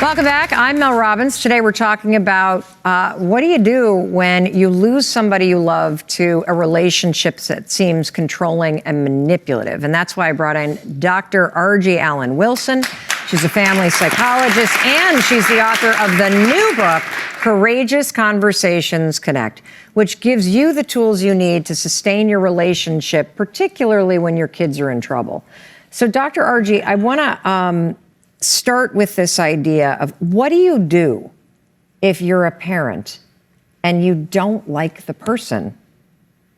Welcome back. I'm Mel Robbins. Today we're talking about what do you do when you lose somebody you love to a relationship that seems controlling and manipulative. And that's why I brought in Dr. Argie Allen Wilson. She's a family psychologist, and she's the author of the new book, Courageous Conversations Connect, which gives you the tools you need to sustain your relationship, particularly when your kids are in trouble. So, Dr. Argie, I want to start with this idea of what do you do if you're a parent and you don't like the person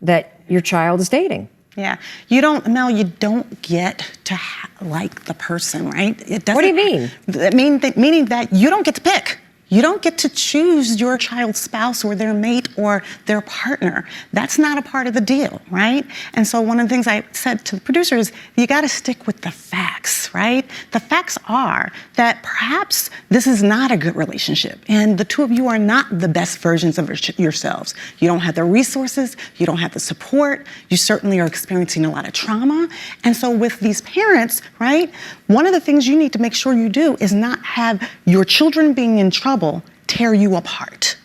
that your child is dating? Yeah, you don't get to like the person, right? It doesn't. What do you mean? Meaning that you don't get to pick. You don't get to choose your child's spouse or their mate or their partner. That's not a part of the deal, right? And so one of the things I said to the producer is you got to stick with the facts, right? The facts are that perhaps this is not a good relationship and the two of you are not the best versions of yourselves. You don't have the resources, you don't have the support, you certainly are experiencing a lot of trauma. And so with these parents, right, one of the things you need to make sure you do is not have your children being in trouble tear you apart,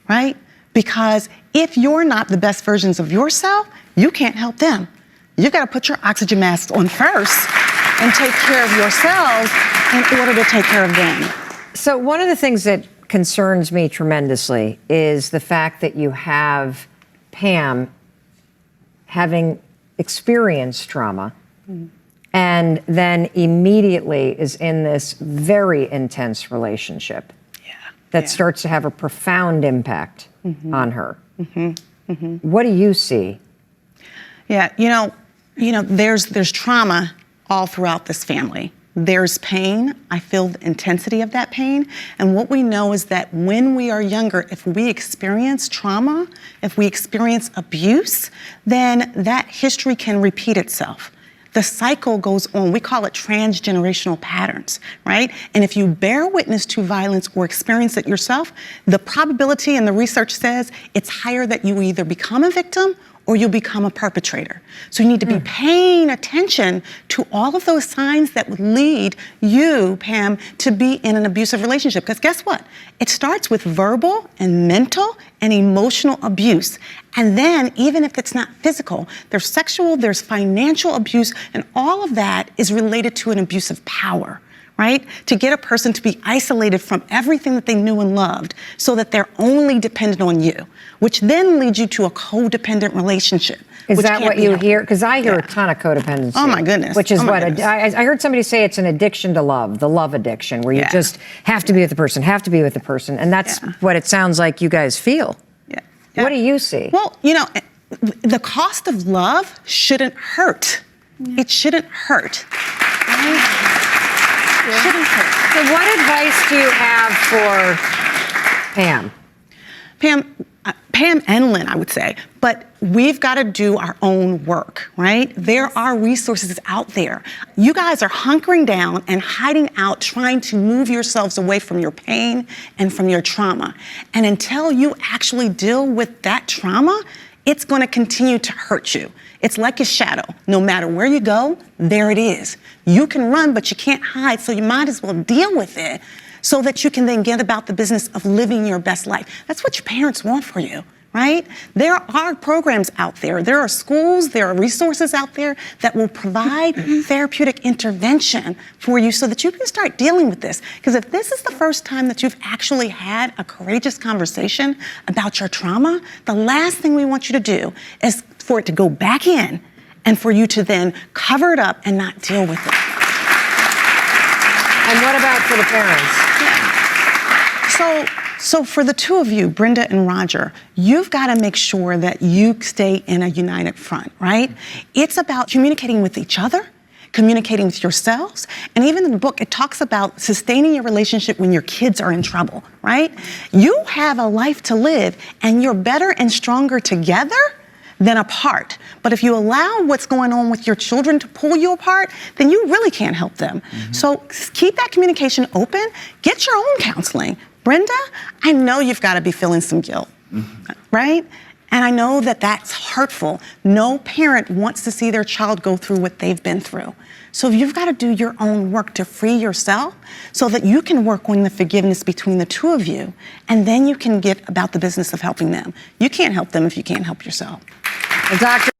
right? Because if you're not the best versions of yourself, you can't help them. You've got to put your oxygen mask on first and take care of yourselves in order to take care of them. So one of the things that concerns me tremendously is the fact that you have Pam having experienced trauma and then immediately is in this very intense relationship that starts to have a profound impact on her. What do you see? Yeah, you know, there's trauma all throughout this family. There's pain. I feel the intensity of that pain. And what we know is that when we are younger, if we experience trauma, if we experience abuse, then that history can repeat itself. The cycle goes on. We call it transgenerational patterns, right? And if you bear witness to violence or experience it yourself, the probability, and the research says, it's higher that you either become a victim or you'll become a perpetrator. So you need to be paying attention to all of those signs that would lead you, Pam, to be in an abusive relationship. Because guess what? It starts with verbal and mental and emotional abuse. And then, even if it's not physical, there's sexual, there's financial abuse, and all of that is related to an abuse of power, right? To get a person to be isolated from everything that they knew and loved so that they're only dependent on you, which then leads you to a codependent relationship. Is that what you hear? Because I hear a ton of codependency. Oh my goodness. Which is I heard somebody say it's an addiction to love, the love addiction, where you just have to be with the person, and that's what it sounds like you guys feel. What do you see? Well, you know, the cost of love shouldn't hurt. It shouldn't hurt. Right? It shouldn't hurt. So what advice do you have for Pam? Pam and Lynn, I would say, but we've got to do our own work, right? There are resources out there. You guys are hunkering down and hiding out, trying to move yourselves away from your pain and from your trauma. And until you actually deal with that trauma, it's going to continue to hurt you. It's like a shadow. No matter where you go, there it is. You can run, but you can't hide, so you might as well deal with it so that you can then get about the business of living your best life. That's what your parents want for you, right? There are programs out there. There are schools, there are resources out there that will provide therapeutic intervention for you so that you can start dealing with this. Because if this is the first time that you've actually had a courageous conversation about your trauma, the last thing we want you to do is for it to go back in and for you to then cover it up and not deal with it. And what about for the parents? So for the two of you, Brenda and Roger, you've got to make sure that you stay in a united front, right? It's about communicating with each other, communicating with yourselves, and even in the book, it talks about sustaining your relationship when your kids are in trouble, right? You have a life to live, and you're better and stronger together than apart. But if you allow what's going on with your children to pull you apart, then you really can't help them. So keep that communication open. Get your own counseling. Brenda, I know you've got to be feeling some guilt, right? And I know that that's hurtful. No parent wants to see their child go through what they've been through. So you've got to do your own work to free yourself so that you can work on the forgiveness between the two of you, and then you can get about the business of helping them. You can't help them if you can't help yourself. Dr.